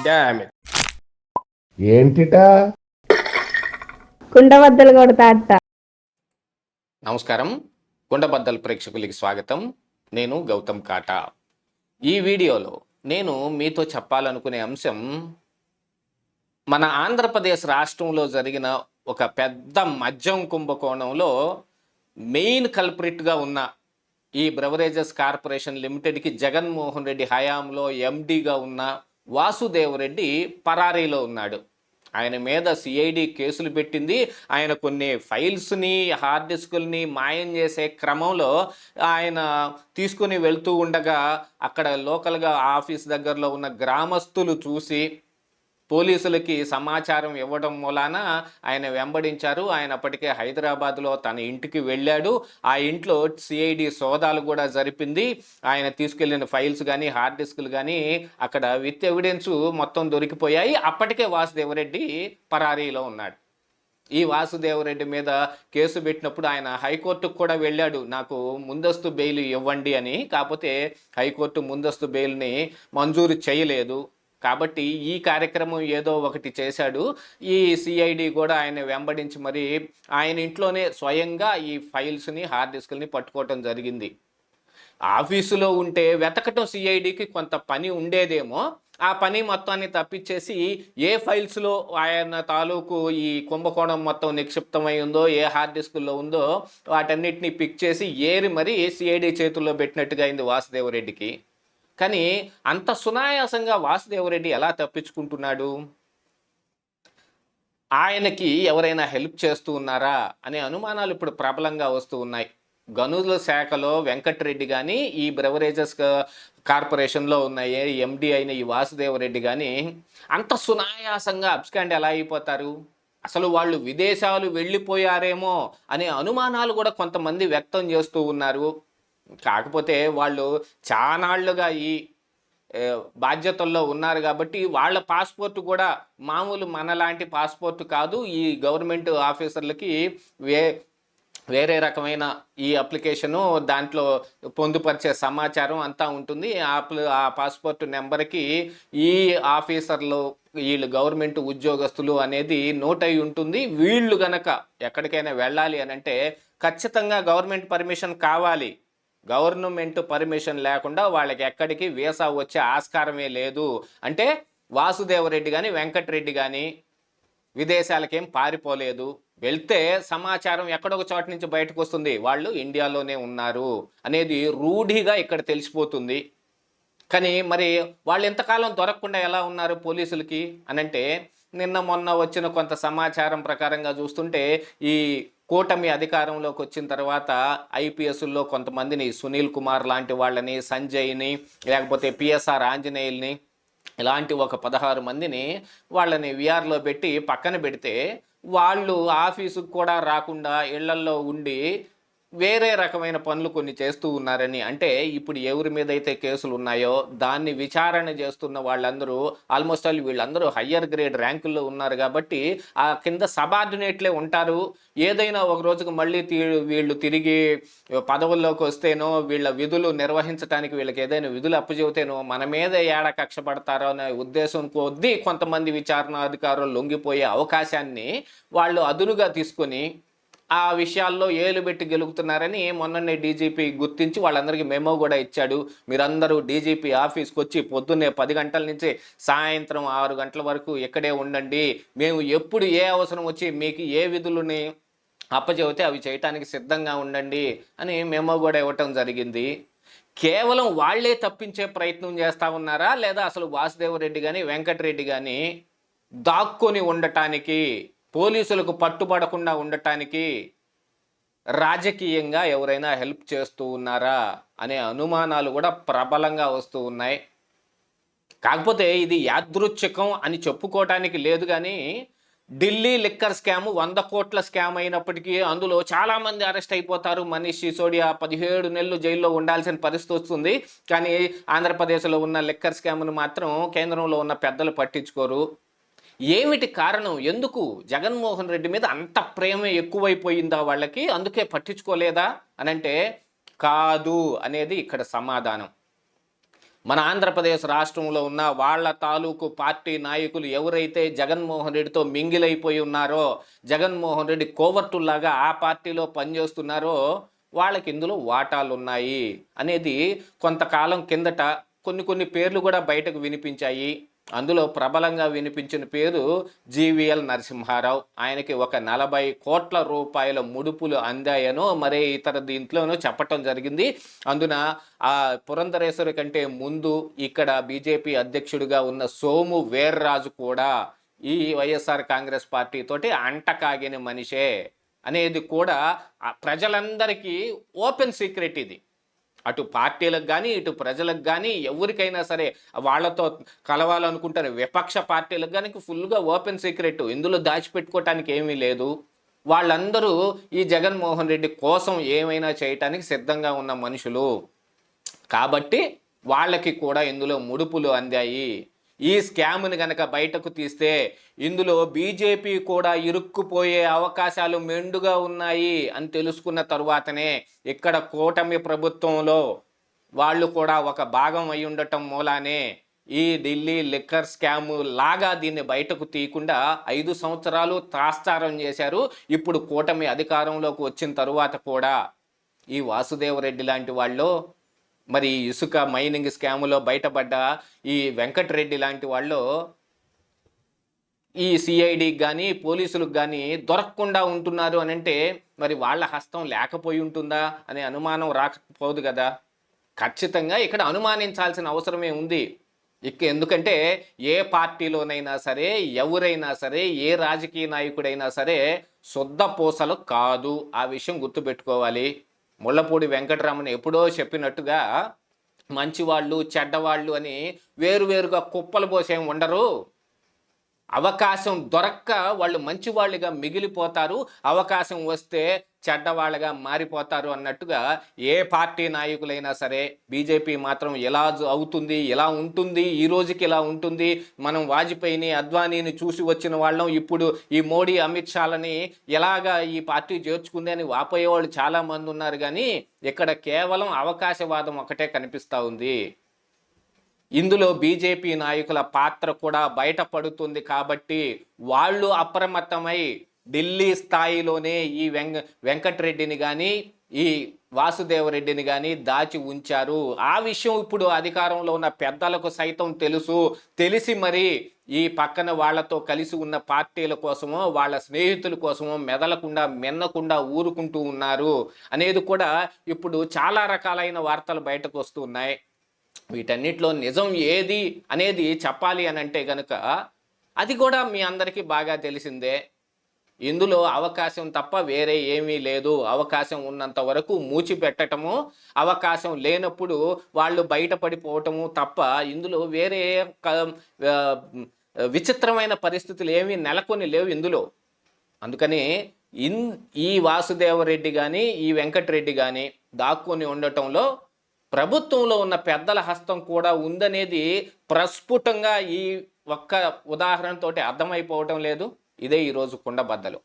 Damn it. ఏంటిటా కుండబద్దలు కొడతా అట్ట. నమస్కారం, కుండబద్దల్ ప్రేక్షకులకి స్వాగతం. నేను గౌతమ్ కాటా. ఈ వీడియోలో నేను మీతో చెప్పాలనుకునే అంశం, మన ఆంధ్రప్రదేశ్ రాష్ట్రంలో జరిగిన ఒక పెద్ద మద్యం కుంభకోణంలో మెయిన్ కల్ప్రిట్గా ఉన్న ఈ బ్రెవరేజెస్ కార్పొరేషన్ లిమిటెడ్కి జగన్మోహన్ రెడ్డి హయాంలో ఎండీగా ఉన్న వాసుదేవరెడ్డి పరారీలో ఉన్నాడు. ఆయన మీద సిఐడి కేసులు పెట్టింది. ఆయన కొన్ని ఫైల్స్ని, హార్డ్ డిస్కుల్ని మాయం చేసే క్రమంలో ఆయన తీసుకుని వెళ్తూ ఉండగా అక్కడ లోకల్గా ఆఫీస్ దగ్గరలో ఉన్న గ్రామస్తులు చూసి పోలీసులకి సమాచారం ఇవ్వడం మూలాన ఆయన వెంబడించారు. ఆయన అప్పటికే హైదరాబాద్లో తన ఇంటికి వెళ్ళాడు. ఆ ఇంట్లో సిఐడి సోదాలు కూడా జరిపింది. ఆయన తీసుకెళ్లిన ఫైల్స్ కానీ హార్డ్ డిస్కులు కానీ అక్కడ విత్ ఎవిడెన్స్ మొత్తం దొరికిపోయాయి. అప్పటికే వాసుదేవరెడ్డి పరారీలో ఉన్నాడు. ఈ వాసుదేవరెడ్డి మీద కేసు పెట్టినప్పుడు ఆయన హైకోర్టుకు కూడా వెళ్ళాడు, నాకు ముందస్తు బెయిల్ ఇవ్వండి అని. కాకపోతే హైకోర్టు ముందస్తు బెయిల్ని మంజూరు చేయలేదు. కాబట్టి ఈ కార్యక్రమం ఏదో ఒకటి చేశాడు. ఈ సిఐడి కూడా ఆయన వెంబడించి మరి ఆయన ఇంట్లోనే స్వయంగా ఈ ఫైల్స్ని, హార్డ్ డిస్కుల్ని పట్టుకోవటం జరిగింది. ఆఫీసులో ఉంటే వెతకటం సిఐడికి కొంత పని ఉండేదేమో. ఆ పని మొత్తాన్ని తప్పించేసి ఏ ఫైల్స్లో ఆయన తాలూకు ఈ కుంభకోణం మొత్తం నిక్షిప్తమై ఉందో, ఏ హార్డ్ డిస్కుల్లో ఉందో వాటన్నిటిని పిక్ చేసి ఏరి మరి సిఐడి చేతుల్లో పెట్టినట్టుగా అయింది వాసుదేవరెడ్డికి. కానీ అంత సునాయాసంగా వాసుదేవరెడ్డి ఎలా తప్పించుకుంటున్నాడు? ఆయనకి ఎవరైనా హెల్ప్ చేస్తూ ఉన్నారా అనే అనుమానాలు ఇప్పుడు ప్రబలంగా వస్తూ ఉన్నాయి. గనుల శాఖలో వెంకటరెడ్డి కానీ, ఈ బ్రెవరేజెస్ కార్పొరేషన్లో ఉన్న ఎండి అయిన ఈ వాసుదేవరెడ్డి కానీ అంత సునాయాసంగా అబ్స్కాండ్ ఎలా అయిపోతారు? అసలు వాళ్ళు విదేశాలు వెళ్ళిపోయారేమో అనే అనుమానాలు కూడా కొంతమంది వ్యక్తం చేస్తూ ఉన్నారు. కాకపోతే వాళ్ళు చానాళ్లుగా ఈ బాధ్యతల్లో ఉన్నారు కాబట్టి వాళ్ళ పాస్పోర్ట్ కూడా మామూలు మనలాంటి పాస్పోర్ట్ కాదు. ఈ గవర్నమెంట్ ఆఫీసర్లకి వేరే రకమైన ఈ అప్లికేషను, దాంట్లో పొందుపరిచే సమాచారం అంతా ఉంటుంది. ఆ పాస్పోర్ట్ నెంబర్కి ఈ ఆఫీసర్లు, వీళ్ళు గవర్నమెంట్ ఉద్యోగస్తులు అనేది నోట్ అయి ఉంటుంది. వీళ్ళు గనక ఎక్కడికైనా వెళ్ళాలి అని అంటే ఖచ్చితంగా గవర్నమెంట్ పర్మిషన్ కావాలి. గవర్నమెంట్ పర్మిషన్ లేకుండా వాళ్ళకి ఎక్కడికి వీసా వచ్చే ఆస్కారమే లేదు. అంటే వాసుదేవరెడ్డి కానీ వెంకటరెడ్డి కానీ విదేశాలకేం పారిపోలేదు. వెళ్తే సమాచారం ఎక్కడొక చోట నుంచి బయటకు వస్తుంది, వాళ్ళు ఇండియాలోనే ఉన్నారు అనేది రూఢిగా ఇక్కడ తెలిసిపోతుంది. కానీ మరి వాళ్ళు ఎంతకాలం దొరకకుండా ఎలా ఉన్నారు పోలీసులకి అనంటే, నిన్న మొన్న వచ్చిన కొంత సమాచారం ప్రకారంగా చూస్తుంటే ఈ కూటమి అధికారంలోకి వచ్చిన తర్వాత ఐపీఎస్లో కొంతమందిని, సునీల్ కుమార్ లాంటి వాళ్ళని, సంజయ్ని, లేకపోతే పిఎస్ఆర్ ఆంజనేయుల్ని, ఇలాంటి ఒక 16 మందిని వాళ్ళని విఆర్లో పెట్టి పక్కన పెడితే వాళ్ళు ఆఫీసుకు కూడా రాకుండా ఇళ్లల్లో ఉండి వేరే రకమైన పనులు కొన్ని చేస్తూ ఉన్నారని. అంటే ఇప్పుడు ఎవరి మీద అయితే కేసులు ఉన్నాయో దాన్ని విచారణ చేస్తున్న వాళ్ళందరూ ఆల్మోస్ట్ ఆల్ వీళ్ళందరూ హయ్యర్ గ్రేడ్ ర్యాంకుల్లో ఉన్నారు కాబట్టి ఆ కింద సబార్డినేట్లే ఉంటారు. ఏదైనా ఒక రోజుకు మళ్ళీ వీళ్ళు తిరిగి పదవుల్లోకి వస్తేనో, వీళ్ళ విధులు నిర్వహించడానికి వీళ్ళకి ఏదైనా విధులు అప్పచెబితేనో మన మీద ఏడ కక్ష పడతారో అనే ఉద్దేశం కొద్దీ కొంతమంది విచారణ అధికారులు లొంగిపోయే అవకాశాన్ని వాళ్ళు అదునుగా తీసుకొని ఆ విషయాల్లో ఏలు పెట్టి గెలుగుతున్నారని మొన్ననే డీజీపీ గుర్తించి వాళ్ళందరికీ మెమో కూడా ఇచ్చాడు. మీరందరూ డీజీపీ ఆఫీస్కి వచ్చి పొద్దున్నే 10 గంటల నుంచి సాయంత్రం 6 గంటల వరకు ఇక్కడే ఉండండి, మేము ఎప్పుడు ఏ అవసరం వచ్చి మీకు ఏ విధులని అప్పచెబితే అవి చేయటానికి సిద్ధంగా ఉండండి అని మెమో కూడా ఇవ్వటం జరిగింది. కేవలం వాళ్లే తప్పించే ప్రయత్నం చేస్తూ ఉన్నారా, లేదా అసలు వాసుదేవరెడ్డి కానీ వెంకటరెడ్డి కానీ దాక్కొని ఉండటానికి, పోలీసులకు పట్టుబడకుండా ఉండటానికి రాజకీయంగా ఎవరైనా హెల్ప్ చేస్తూ ఉన్నారా అనే అనుమానాలు కూడా ప్రబలంగా వస్తూ ఉన్నాయి. కాకపోతే ఇది యాదృచ్ఛికం అని చెప్పుకోవటానికి లేదు. కానీ ఢిల్లీ లిక్కర్ స్కామ్ 100 కోట్ల స్కామ్ అయినప్పటికీ అందులో చాలామంది అరెస్ట్ అయిపోతారు. మనీష్ సిసోడియా 17 నెలలు జైల్లో ఉండాల్సిన పరిస్థితి వస్తుంది. కానీ ఆంధ్రప్రదేశ్లో ఉన్న లిక్కర్ స్కామ్ను మాత్రం కేంద్రంలో ఉన్న పెద్దలు పట్టించుకోరు. ఏమిటి కారణం? ఎందుకు జగన్మోహన్ రెడ్డి మీద అంత ప్రేమ ఎక్కువైపోయిందా వాళ్ళకి, అందుకే పట్టించుకోలేదా అనంటే కాదు అనేది ఇక్కడ సమాధానం. మన ఆంధ్రప్రదేశ్ రాష్ట్రంలో ఉన్న వాళ్ళ తాలూకు పార్టీ నాయకులు ఎవరైతే జగన్మోహన్ రెడ్డితో మింగిలైపోయి ఉన్నారో, జగన్మోహన్ రెడ్డి కోవర్టుల్లాగా ఆ పార్టీలో పనిచేస్తున్నారో వాళ్ళకి ఇందులో వాటాలు ఉన్నాయి అనేది కొంతకాలం కిందట కొన్ని పేర్లు కూడా బయటకు వినిపించాయి. అందులో ప్రబలంగా వినిపించిన పేరు జీవీఎల్ నరసింహారావు. ఆయనకి ఒక 40 కోట్ల రూపాయల ముడుపులు అందాయనో మరే ఇతర దీంట్లోనో చెప్పటం జరిగింది. అందున ఆ పురంధరేశ్వరి కంటే ముందు ఇక్కడ బీజేపీ అధ్యక్షుడిగా ఉన్న సోము వీర్రాజు కూడా ఈ వైఎస్ఆర్ కాంగ్రెస్ పార్టీ తోటి అంటకాగిన మనిషే అనేది కూడా ప్రజలందరికీ ఓపెన్ సీక్రెట్ ఇది. అటు పార్టీలకు కానీ ఇటు ప్రజలకు కానీ ఎవరికైనా సరే వాళ్ళతో కలవాలనుకుంటారు. విపక్ష పార్టీలకు కానీ ఫుల్గా ఓపెన్ సీక్రెట్, ఇందులో దాచిపెట్టుకోవటానికి ఏమీ లేదు. వాళ్ళందరూ ఈ జగన్మోహన్ రెడ్డి కోసం ఏమైనా చేయటానికి సిద్ధంగా ఉన్న మనుషులు కాబట్టి వాళ్ళకి కూడా ఇందులో ముడుపులు అందాయి. ఈ స్కామ్ని గనక బయటకు తీస్తే ఇందులో బీజేపీ కూడా ఇరుక్కుపోయే అవకాశాలు మెండుగా ఉన్నాయి అని తెలుసుకున్న తరువాతనే ఇక్కడ కూటమి ప్రభుత్వంలో వాళ్ళు కూడా ఒక భాగం అయి ఉండటం మూలానే ఈ ఢిల్లీ లిక్కర్ స్కామ్ లాగా దీన్ని బయటకు తీయకుండా 5 సంవత్సరాలు తాత్సారం చేశారు. ఇప్పుడు కూటమి అధికారంలోకి వచ్చిన తరువాత కూడా ఈ వాసుదేవరెడ్డి లాంటి వాళ్ళు, మరి ఇసుక మైనింగ్ స్కాములో బయటపడ్డ ఈ వెంకటరెడ్డి లాంటి వాళ్ళు ఈ సిఐడికి కానీ పోలీసులకు కానీ దొరకకుండా ఉంటున్నారు అని అంటే మరి వాళ్ళ హస్తం లేకపోయి ఉంటుందా అనే అనుమానం రాకపోదు కదా. ఖచ్చితంగా ఇక్కడ అనుమానించాల్సిన అవసరమే ఉంది. ఎందుకంటే ఏ పార్టీలోనైనా సరే ఎవరైనా సరే ఏ రాజకీయ నాయకుడైనా సరే శుద్ధ పూసలు కాదు. ఆ విషయం గుర్తుపెట్టుకోవాలి. ముళ్ళపూడి వెంకటరమణ ఎప్పుడో చెప్పినట్టుగా మంచివాళ్ళు చెడ్డవాళ్ళు అని వేరువేరుగా కుప్పలు పోసేం ఉండరు. అవకాశం దొరక్క వాళ్ళు మంచివాళ్ళుగా మిగిలిపోతారు, అవకాశం వస్తే చెడ్డవాళ్ళగా మారిపోతారు అన్నట్టుగా ఏ పార్టీ నాయకులైనా సరే బీజేపీ మాత్రం ఎలా అవుతుంది, ఎలా ఉంటుంది, ఈ రోజుకి ఇలా ఉంటుంది. మనం వాజ్పేయిని అద్వానీని చూసి వచ్చిన వాళ్ళం, ఇప్పుడు ఈ మోడీ అమిత్ షాలని ఎలాగా ఈ పార్టీ చేర్చుకుంది అని వాపోయేవాళ్ళు చాలామంది ఉన్నారు. కానీ ఇక్కడ కేవలం అవకాశవాదం ఒకటే కనిపిస్తూ ఉంది. ఇందులో బీజేపీ నాయకుల పాత్ర కూడా బయటపడుతుంది కాబట్టి వాళ్ళు అప్రమత్తమై ఢిల్లీ స్థాయిలోనే ఈ వెంకటరెడ్డిని కానీ ఈ వాసుదేవరెడ్డిని కానీ దాచి ఉంచారు. ఆ విషయం ఇప్పుడు అధికారంలో ఉన్న పెద్దలకు సైతం తెలిసి మరి ఈ పక్కన వాళ్ళతో కలిసి ఉన్న పార్టీల కోసమో వాళ్ళ స్నేహితుల కోసమో మెదలకుండా మిన్నకుండా ఊరుకుంటూ ఉన్నారు అనేది కూడా ఇప్పుడు చాలా రకాలైన వార్తలు బయటకు వస్తున్నాయి. వీటన్నిటిలో నిజం ఏది అనేది చెప్పాలి అని అంటే గనుక అది కూడా మీ అందరికీ బాగా తెలిసిందే. ఇందులో అవకాశం తప్ప వేరే ఏమీ లేదు. అవకాశం ఉన్నంత వరకు మూచిపెట్టటము, అవకాశం లేనప్పుడు వాళ్ళు బయటపడిపోవటము తప్ప ఇందులో వేరే విచిత్రమైన పరిస్థితులు ఏమీ నెలకొని లేవు ఇందులో. అందుకని ఈ వాసుదేవరెడ్డి కానీ ఈ వెంకటరెడ్డి కానీ దాక్కుని ఉండటంలో ప్రభుత్వంలో ఉన్న పెద్దల హస్తం కూడా ఉందనేది ప్రస్ఫుటంగా ఈ ఒక్క ఉదాహరణతోటి అర్థమైపోవటం లేదు. ఇదే ఈరోజు కుండబద్దలు.